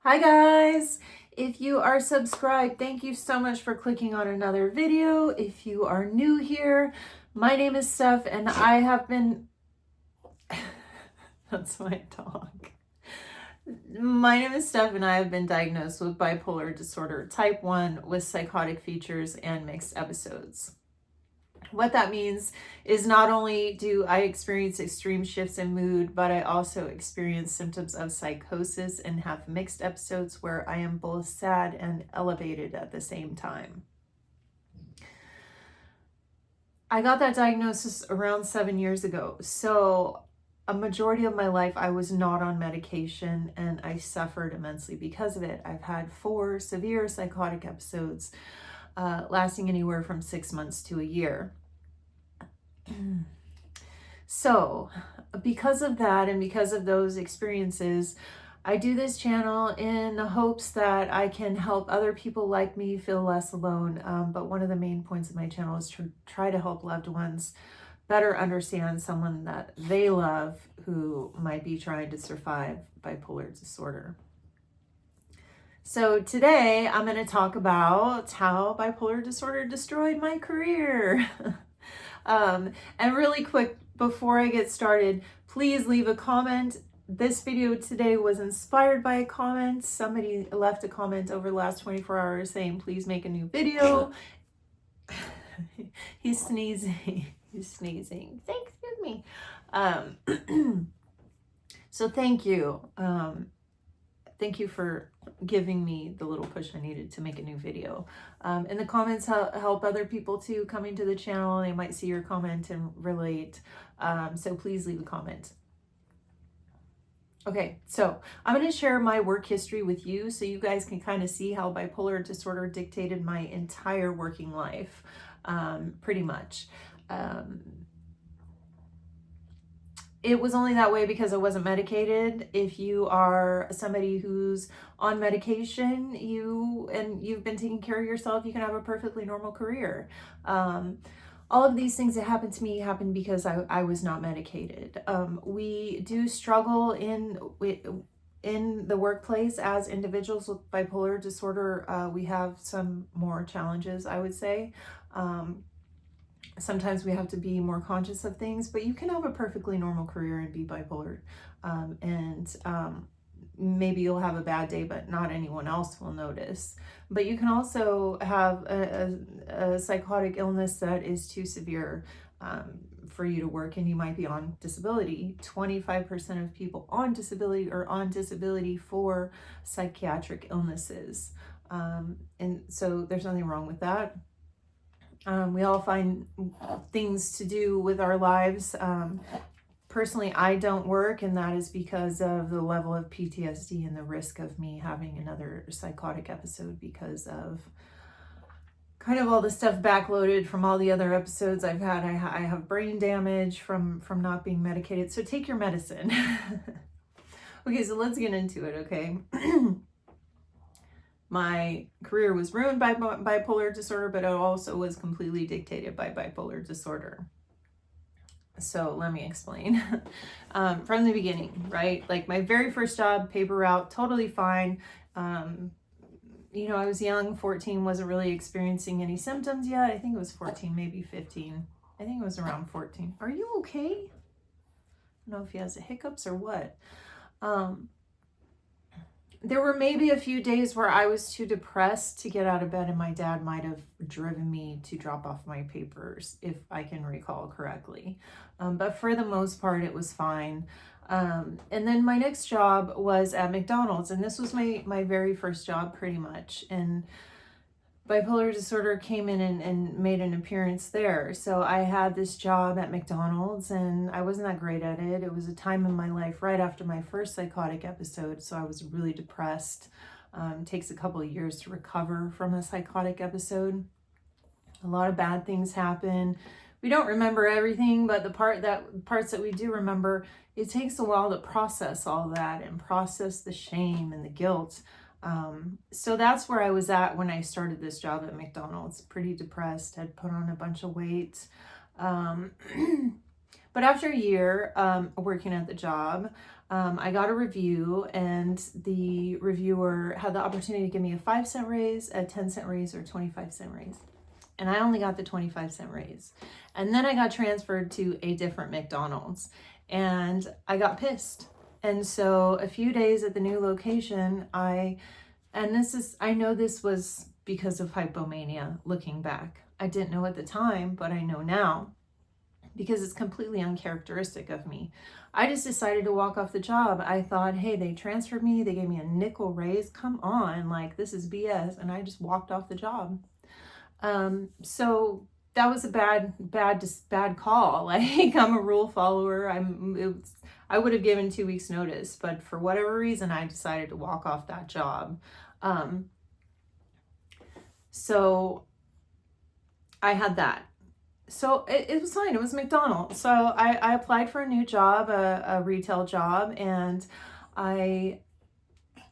Hi guys! If you are subscribed, thank you so much for clicking on another video. If you are new here, my name is Steph and I have been... That's my dog. My name is Steph and I have been diagnosed with bipolar disorder type 1 with psychotic features and mixed episodes. What that means is not only do I experience extreme shifts in mood, but I also experience symptoms of psychosis and have mixed episodes where I am both sad and elevated at the same time. I got that diagnosis around 7 years ago. So a majority of my life I was not on medication and I suffered immensely because of it. I've had 4 severe psychotic episodes lasting anywhere from 6 months to a year. So because of that and because of those experiences, I do this channel in the hopes that I can help other people like me feel less alone. But one of the main points of my channel is to try to help loved ones better understand someone that they love who might be trying to survive bipolar disorder. So today I'm going to talk about how bipolar disorder destroyed my career. And really quick, before I get started, please leave a comment. This video today was inspired by a comment. Somebody left a comment over the last 24 hours saying, please make a new video. He's sneezing. He's sneezing. Excuse me. So thank you. Thank you for giving me the little push I needed to make a new video. And the comments help other people too coming to the channel. They might see your comment and relate. So please leave a comment. Okay, so I'm going to share my work history with you so you guys can kind of see how bipolar disorder dictated my entire working life, pretty much. It was only that way because I wasn't medicated. If you are somebody who's on medication, you've been taking care of yourself, you can have a perfectly normal career. All of these things that happened to me happened because I was not medicated. We do struggle in the workplace as individuals with bipolar disorder. We have some more challenges, I would say. Sometimes we have to be more conscious of things, but you can have a perfectly normal career and be bipolar. Maybe you'll have a bad day, but not anyone else will notice. But you can also have a psychotic illness that is too severe for you to work, and you might be on disability. 25% of people on disability are on disability for psychiatric illnesses. And so there's nothing wrong with that. We all find things to do with our lives. Personally, I don't work, and that is because of the level of PTSD and the risk of me having another psychotic episode because of kind of all the stuff backloaded from all the other episodes I've had. I have brain damage from not being medicated, so take your medicine. Okay, so let's get into it, okay? My career was ruined by bipolar disorder, but it also was completely dictated by bipolar disorder. So let me explain. From the beginning, right? Like my very first job, paper route, totally fine. You know, I was young, 14, wasn't really experiencing any symptoms yet. I think it was 14, maybe 15. I think it was around 14. Are you okay? I don't know if he has the hiccups or what. There were maybe a few days where I was too depressed to get out of bed, and my dad might have driven me to drop off my papers, if I can recall correctly. But for the most part, it was fine. And then my next job was at McDonald's, and this was my very first job pretty much. And bipolar disorder came in and made an appearance there. So I had this job at McDonald's and I wasn't that great at it. It was a time in my life right after my first psychotic episode. So I was really depressed. It takes a couple of years to recover from a psychotic episode. A lot of bad things happen. We don't remember everything, but the parts that we do remember, it takes a while to process all that and process the shame and the guilt. So that's where I was at when I started this job at McDonald's, pretty depressed, had put on a bunch of weight. But after a year working at the job, I got a review, and the reviewer had the opportunity to give me a 5-cent raise, a 10-cent raise, or 25-cent raise. And I only got the 25-cent raise. And then I got transferred to a different McDonald's, and I got pissed. And so a few days at the new location, I know this was because of hypomania looking back. I didn't know at the time, but I know now, because it's completely uncharacteristic of me. I just decided to walk off the job. I thought, hey, they transferred me, they gave me a nickel raise. Come on, like, this is BS. And I just walked off the job. So that was a bad call. Like, I'm a rule follower. I would have given 2 weeks notice, but for whatever reason, I decided to walk off that job. So I had that. So it was fine. It was McDonald's. So I applied for a new job, a retail job, and the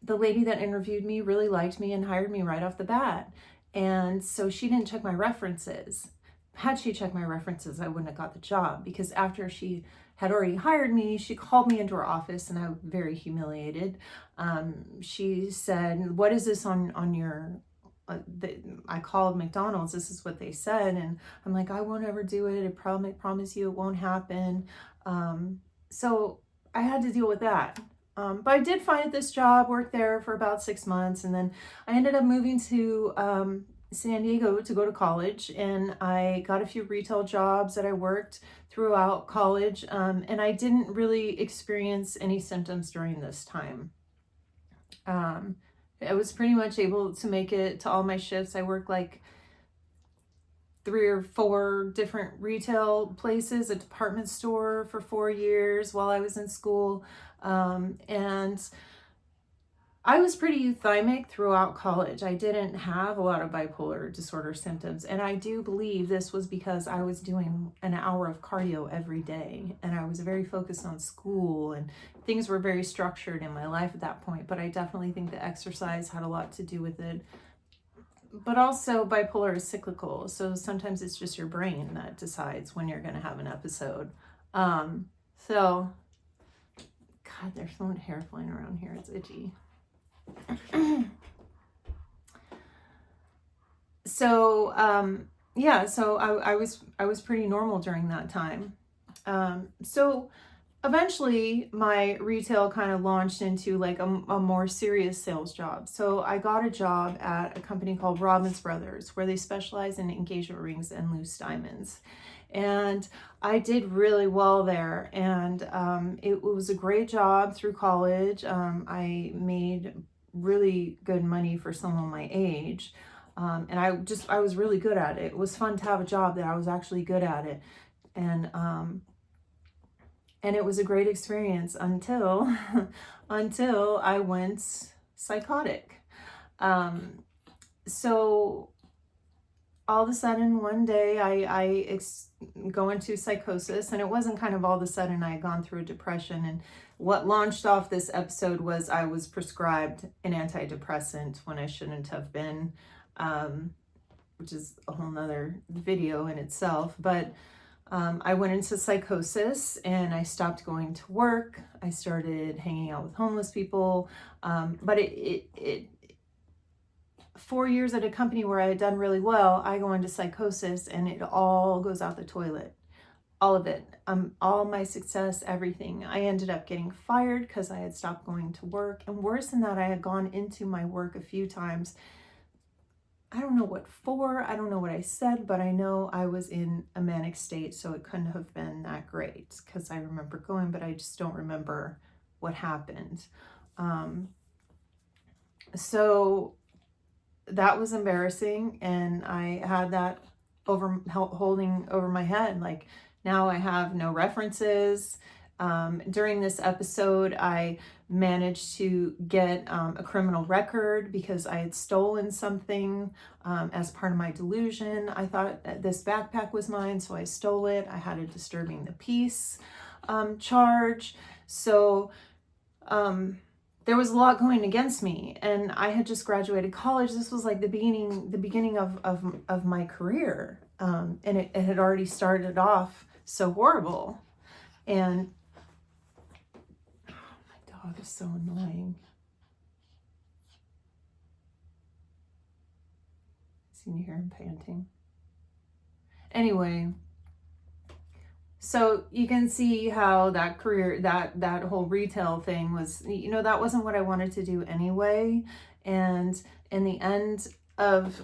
lady that interviewed me really liked me and hired me right off the bat. And so she didn't check my references. Had she checked my references, I wouldn't have got the job, because after she had already hired me, she called me into her office, and I was very humiliated. She said, "What is this on your..." I called McDonald's. This is what they said, and I'm like, "I won't ever do it. I promise you, it won't happen." So I had to deal with that. But I did find this job, worked there for about 6 months, and then I ended up moving to San Diego to go to college, and I got a few retail jobs that I worked throughout college, and I didn't really experience any symptoms during this time. I was pretty much able to make it to all my shifts. I worked like 3 or 4 different retail places, a department store for 4 years while I was in school. And I was pretty euthymic throughout college. I didn't have a lot of bipolar disorder symptoms. And I do believe this was because I was doing an hour of cardio every day, and I was very focused on school, and things were very structured in my life at that point. But I definitely think the exercise had a lot to do with it. But also, bipolar is cyclical. So sometimes it's just your brain that decides when you're going to have an episode. So, God, there's so much hair flying around here. It's itchy. So yeah, so I was pretty normal during that time. So eventually my retail kind of launched into like a more serious sales job. So I got a job at a company called Robbins Brothers, where they specialize in engagement rings and loose diamonds. And I did really well there, and it was a great job through college. I made really good money for someone my age, and I was really good at it. It was fun to have a job that I was actually good at it, and it was a great experience until until I went psychotic. So all of a sudden one day I go into psychosis, and it wasn't kind of all of a sudden. I had gone through a depression, and what launched off this episode was I was prescribed an antidepressant when I shouldn't have been, which is a whole nother video in itself. But I went into psychosis, and I stopped going to work. I started hanging out with homeless people, but it 4 years at a company where I had done really well, I go into psychosis, and it all goes out the toilet. All of it. All my success, everything. I ended up getting fired because I had stopped going to work. And worse than that, I had gone into my work a few times. I don't know what for, I don't know what I said, but I know I was in a manic state, so it couldn't have been that great, because I remember going, but I just don't remember what happened. So that was embarrassing, and I had that holding over my head. Like, now I have no references. During this episode, I managed to get a criminal record because I had stolen something as part of my delusion. I thought that this backpack was mine, so I stole it. I had a disturbing the peace charge. So there was a lot going against me, and I had just graduated college. This was like the beginning of my career, and it had already started off so horrible. And dog is so annoying. Can you hear him panting? Anyway, so you can see how that career, that whole retail thing was, you know, that wasn't what I wanted to do anyway. And in the end of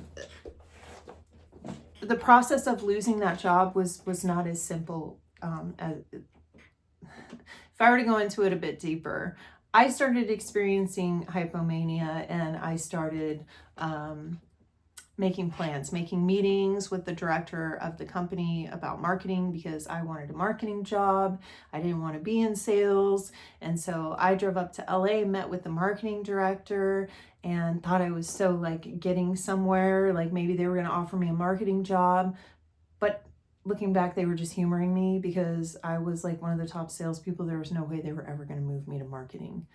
the process of losing that job was not as simple as, if I were to go into it a bit deeper, I started experiencing hypomania, and I started making plans, making meetings with the director of the company about marketing, because I wanted a marketing job. I didn't want to be in sales. And so I drove up to LA, met with the marketing director, and thought I was so like getting somewhere, like maybe they were going to offer me a marketing job. But looking back, they were just humoring me because I was like one of the top salespeople. There was no way they were ever going to move me to marketing.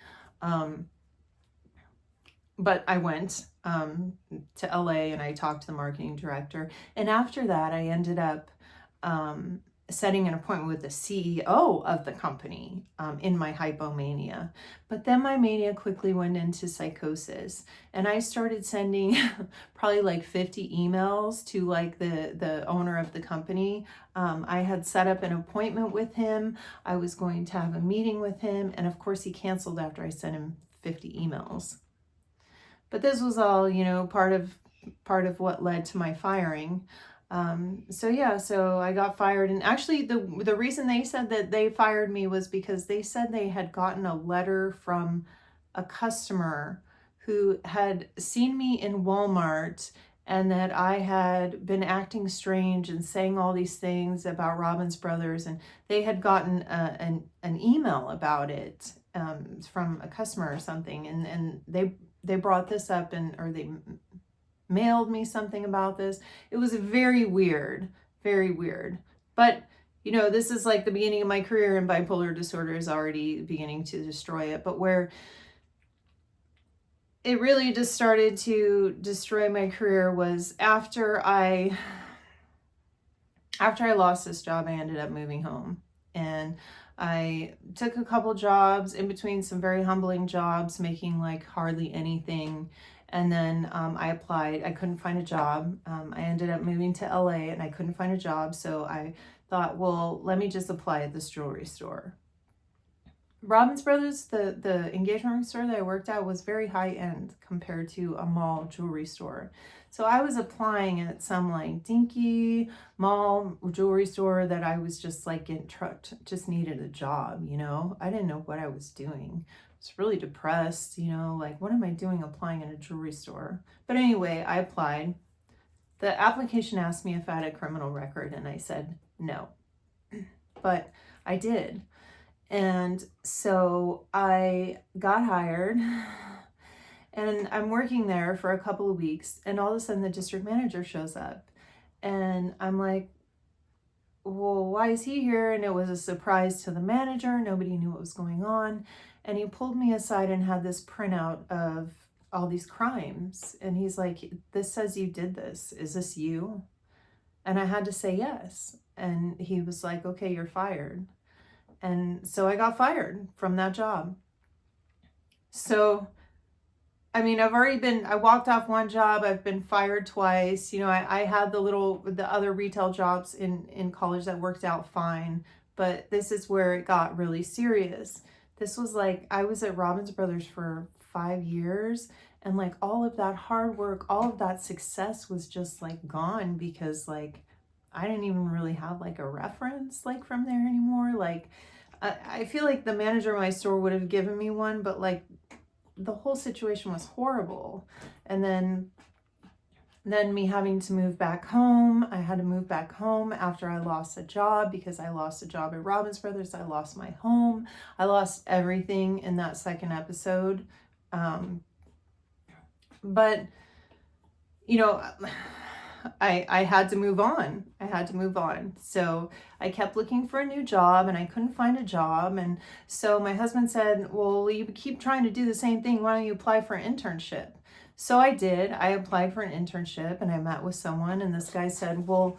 But I went to LA and I talked to the marketing director. And after that, I ended up setting an appointment with the CEO of the company in my hypomania. But then my mania quickly went into psychosis. And I started sending probably like 50 emails to like the owner of the company. I had set up an appointment with him. I was going to have a meeting with him. And of course, he canceled after I sent him 50 emails. But this was all, you know, part of what led to my firing. So I got fired. And actually the reason they said that they fired me was because they said they had gotten a letter from a customer who had seen me in Walmart, and that I had been acting strange and saying all these things about Robbins Brothers, and they had gotten an email about it from a customer or something, and they brought this up, or they mailed me something about this. It was very weird, very weird. But, you know, this is like the beginning of my career, and bipolar disorder is already beginning to destroy it. But where it really just started to destroy my career was after I lost this job. I ended up moving home, and I took a couple jobs in between, some very humbling jobs, making like hardly anything. And then I applied. I couldn't find a job. I ended up moving to LA, and I couldn't find a job. So I thought, well, let me just apply at this jewelry store. Robbins Brothers, the engagement ring store that I worked at, was very high end compared to a mall jewelry store. So I was applying at some like dinky mall jewelry store that I was just like just needed a job, you know. I didn't know what I was doing. I was really depressed, you know, like what am I doing applying in a jewelry store? But anyway, I applied. The application asked me if I had a criminal record, and I said no. But I did. And so I got hired, and I'm working there for a couple of weeks, and all of a sudden the district manager shows up, and I'm like, well, why is he here? And it was a surprise to the manager. Nobody knew what was going on. And he pulled me aside and had this printout of all these crimes. And he's like, this says you did this. Is this you? And I had to say yes. And he was like, okay, you're fired. And so I got fired from that job. So, I mean, I walked off one job. I've been fired twice. You know, I had the other retail jobs in college that worked out fine. But this is where it got really serious. This was like, I was at Robbins Brothers for 5 years. And like all of that hard work, all of that success was just like gone, because like, I didn't even really have like a reference like from there anymore. Like, I feel like the manager of my store would have given me one, but like the whole situation was horrible. And then me having to move back home. I had to move back home after I lost a job, because I lost a job at Robbins Brothers. I lost my home. I lost everything in that second episode. But, you know, I had to move on. So I kept looking for a new job, and I couldn't find a job. And so my husband said, well, you keep trying to do the same thing. Why don't you apply for an internship? So I did. I applied for an internship, and I met with someone, and this guy said, well,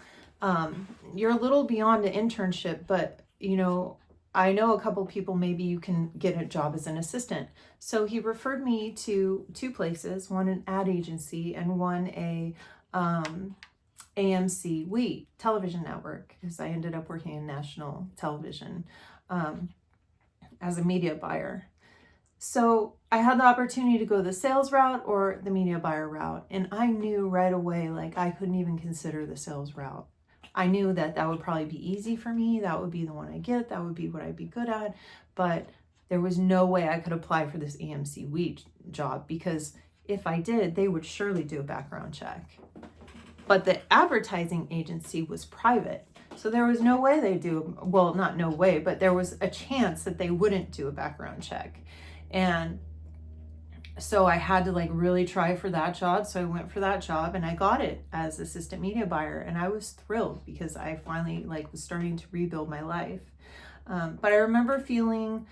you're a little beyond an internship, but you know, I know a couple people, maybe you can get a job as an assistant. So he referred me to two places, one an ad agency and one a AMC Wheat television network, because I ended up working in national television as a media buyer. So I had the opportunity to go the sales route or the media buyer route. And I knew right away, like, I couldn't even consider the sales route. I knew that that would probably be easy for me. That would be the one I get. That would be what I'd be good at. But there was no way I could apply for this AMC Wheat job, because if I did, they would surely do a background check. But the advertising agency was private. So there was no way they do, well, not no way, but there was a chance that they wouldn't do a background check. And so I had to like really try for that job. So I went for that job and I got it as assistant media buyer. And I was thrilled because I finally like was starting to rebuild my life. But I remember feeling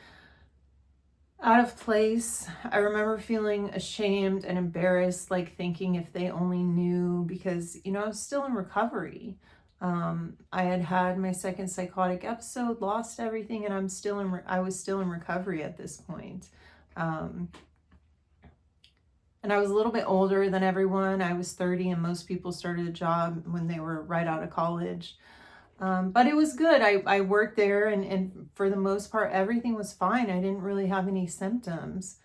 out of place. I remember feeling ashamed and embarrassed, like thinking if they only knew, because, you know, I was still in recovery. I had had my second psychotic episode, lost everything, and I was still in recovery at this point. And I was a little bit older than everyone. I was 30 and most people started a job when they were right out of college. But it was good. I worked there and for the most part, everything was fine. I didn't really have any symptoms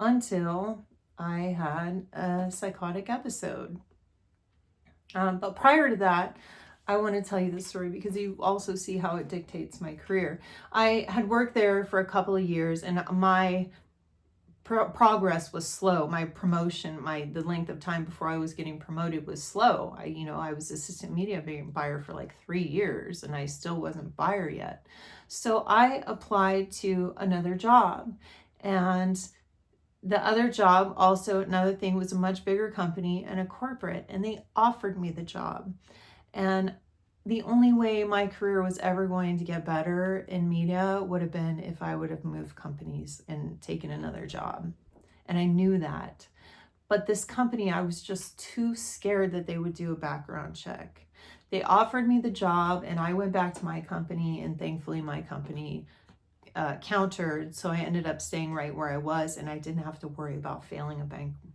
until I had a psychotic episode. But prior to that, I want to tell you this story because you also see how it dictates my career. I had worked there for a couple of years and my progress was slow. My promotion, the length of time before I was getting promoted was slow. I was assistant media buyer for like 3 years and I still wasn't buyer yet. So I applied to another job, and the other job, also another thing, was a much bigger company and a corporate, and they offered me the job. And the only way my career was ever going to get better in media would have been if I would have moved companies and taken another job. And I knew that. But this company, I was just too scared that they would do a background check. They offered me the job and I went back to my company, and thankfully my company countered. So I ended up staying right where I was, and I didn't have to worry about failing a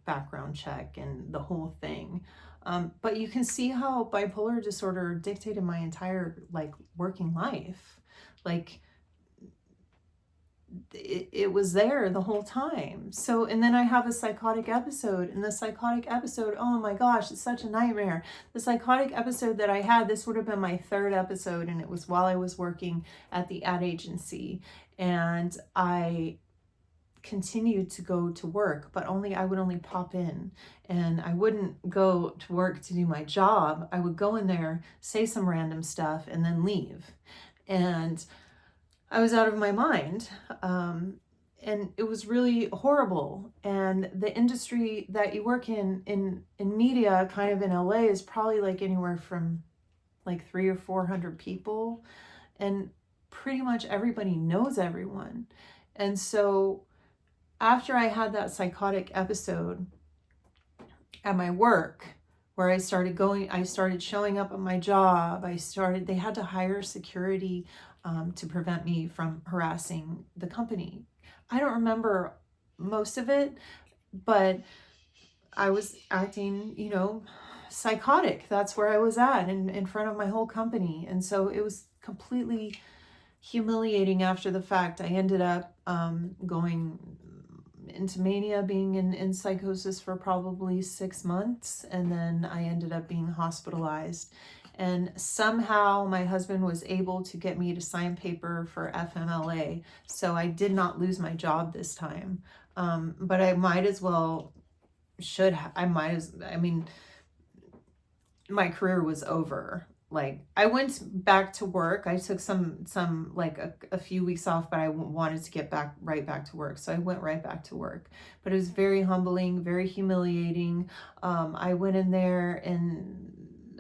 background check and the whole thing. But you can see how bipolar disorder dictated my entire like working life. Like it was there the whole time. So, and then I have a psychotic episode, and the psychotic episode, oh my gosh, it's such a nightmare. The psychotic episode that I had, this would have been my third episode, and it was while I was working at the ad agency, and I continued to go to work, but I would only pop in, and I wouldn't go to work to do my job. I would go in there, say some random stuff, and then leave. And I was out of my mind. And it was really horrible. And the industry that you work in media, kind of in LA, is probably like anywhere from like 300 or 400 people. And pretty much everybody knows everyone. And so after I had that psychotic episode at my work, where I started showing up at my job, they had to hire security to prevent me from harassing the company. I don't remember most of it, but I was acting, psychotic. That's where I was at, in front of my whole company. And so it was completely humiliating after the fact. I ended up going into mania, being in psychosis for probably 6 months, and then I ended up being hospitalized. And somehow my husband was able to get me to sign paper for FMLA, so I did not lose my job this time. But I might as well my career was over. Like, I went back to work. I took some like a few weeks off, but I wanted to get right back to work. So I went right back to work, but it was very humbling, very humiliating. I went in there, and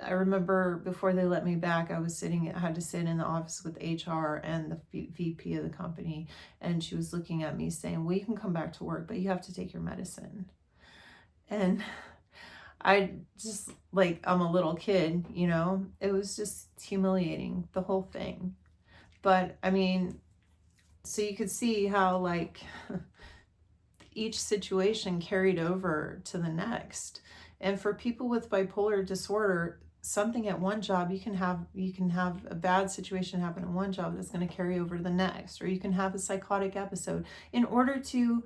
I remember before they let me back, I had to sit in the office with HR and the VP of the company. And she was looking at me saying, well, you can come back to work, but you have to take your medicine. And I just, like, I'm a little kid, it was just humiliating, the whole thing. But I mean, So you could see how like each situation carried over to the next. And for people with bipolar disorder, something at one job, you can have a bad situation happen at one job that's going to carry over to the next, or you can have a psychotic episode. In order to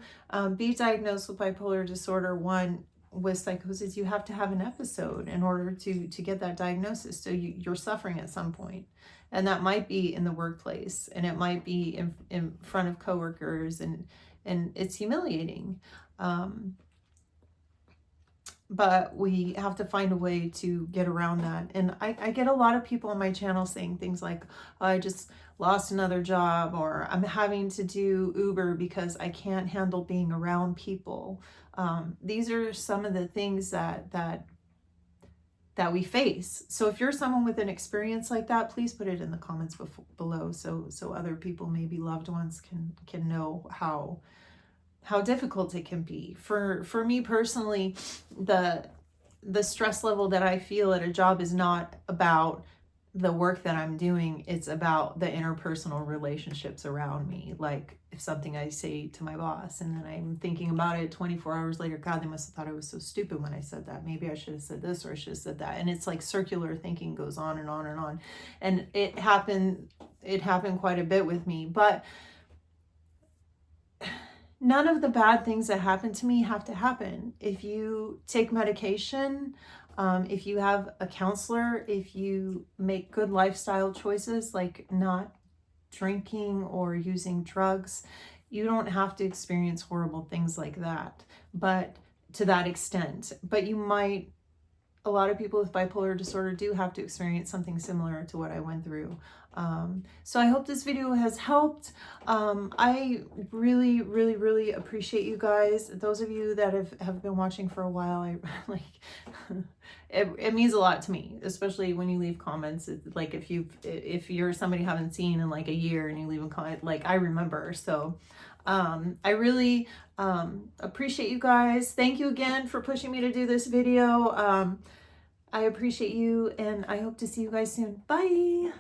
be diagnosed with bipolar disorder 1 with psychosis, you have to have an episode in order to get that diagnosis. So you're suffering at some point, and that might be in the workplace, and it might be in front of coworkers, and it's humiliating. But we have to find a way to get around that. And I get a lot of people on my channel saying things like, oh, I just lost another job, or I'm having to do Uber because I can't handle being around people. These are some of the things that we face. So if you're someone with an experience like that, please put it in the comments below, so other people, maybe loved ones, can know how difficult it can be. For me personally, the stress level that I feel at a job is not about the work that I'm doing. It's about the interpersonal relationships around me. Like if something I say to my boss and then I'm thinking about it 24 hours later, God, they must have thought I was so stupid when I said that. Maybe I should have said this, or I should have said that. And it's like circular thinking goes on and on and on. And it happened quite a bit with me. But none of the bad things that happen to me have to happen. If you take medication, if you have a counselor, if you make good lifestyle choices like not drinking or using drugs, you don't have to experience horrible things like that, but to that extent. But you might, a lot of people with bipolar disorder do have to experience something similar to what I went through. So I hope this video has helped. I really, really, really appreciate you guys. Those of you that have been watching for a while, I like, it means a lot to me, especially when you leave comments. It's like if you're somebody I haven't seen in like a year and you leave a comment, like I remember. So I really appreciate you guys. Thank you again for pushing me to do this video. I appreciate you, and I hope to see you guys soon. Bye.